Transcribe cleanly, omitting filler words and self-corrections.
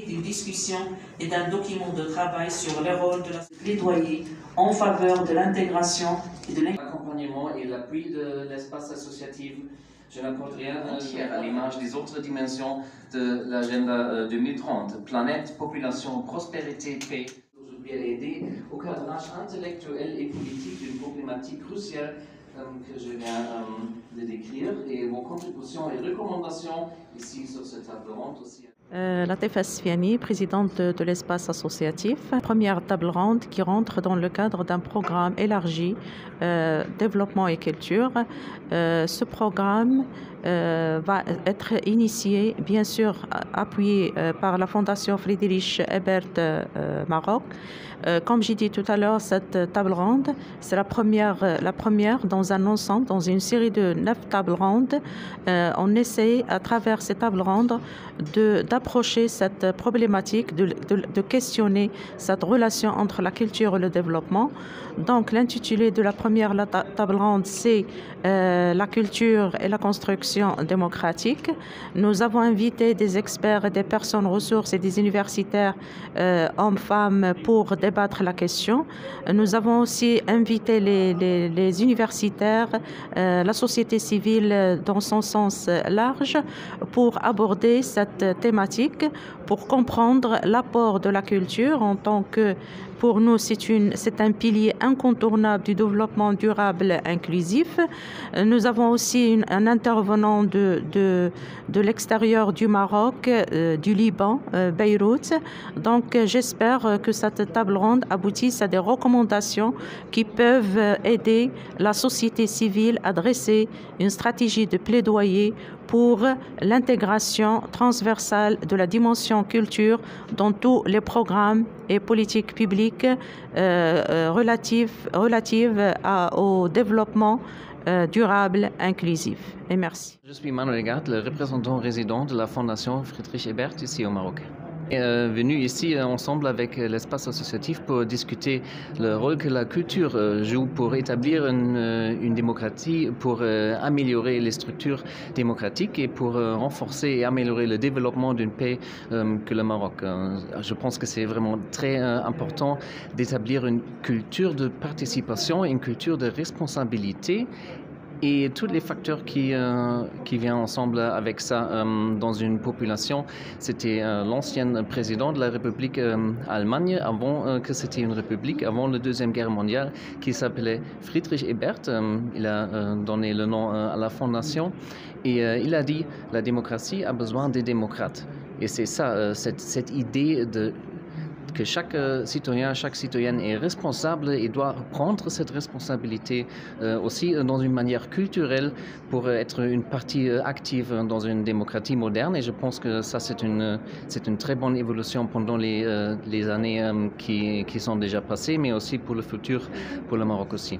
D'une discussion et d'un document de travail sur le rôle de la plaidoyer en faveur de l'intégration et de l'accompagnement et l'appui de l'espace associatif. Je n'apporte rien entière à l'image des autres dimensions de l'agenda 2030. Planète, population, prospérité, paix. Aujourd'hui, elle aider au cadrage intellectuel et politique d'une problématique cruciale que je viens de décrire et vos contributions et recommandations ici sur cette table ronde aussi. Lateef Asfiani, présidente de l'espace associatif, première table ronde qui rentre dans le cadre d'un programme élargi développement et culture. Ce programme va être initié, bien sûr, appuyé par la Fondation Friedrich Ebert Maroc. Comme j'ai dit tout à l'heure, cette table ronde, c'est la première dans un ensemble, dans une série de 9 tables rondes. On essaie, à travers ces tables rondes, d'approcher cette problématique, de questionner cette relation entre la culture et le développement. Donc, l'intitulé de la première table ronde, c'est la culture et la construction démocratique. Nous avons invité des experts et des personnes ressources et des universitaires, hommes, femmes, pour débattre la question. Nous avons aussi invité les universitaires, la société civile dans son sens large, pour aborder cette thématique, pour comprendre l'apport de la culture en tant que, pour nous, c'est un pilier incontournable du développement durable inclusif. Nous avons aussi un intervenant de l'extérieur du Maroc, du Liban, Beyrouth. Donc, j'espère que cette table ronde aboutisse à des recommandations qui peuvent aider la société civile à dresser une stratégie de plaidoyer pour l'intégration transversale de la dimension culture dans tous les programmes et politiques publiques relatives au développement durable, inclusif. Et merci. Je suis Manuel Egart, le représentant résident de la Fondation Friedrich Ebert ici au Maroc. Venu ici ensemble avec l'espace associatif pour discuter le rôle que la culture joue pour établir une démocratie, pour améliorer les structures démocratiques et pour renforcer et améliorer le développement d'une paix que le Maroc. Je pense que c'est vraiment très important d'établir une culture de participation, une culture de responsabilité et tous les facteurs qui viennent ensemble avec ça dans une population. C'était l'ancien président de la République Allemagne, avant que c'était une république, avant la Deuxième Guerre mondiale, qui s'appelait Friedrich Ebert. Il a donné le nom à la fondation et il a dit « La démocratie a besoin des démocrates ». Et c'est ça, cette idée que chaque citoyen, chaque citoyenne est responsable et doit prendre cette responsabilité aussi dans une manière culturelle pour être une partie active dans une démocratie moderne. Et je pense que ça, c'est une très bonne évolution pendant les années qui sont déjà passées, mais aussi pour le futur, pour le Maroc aussi.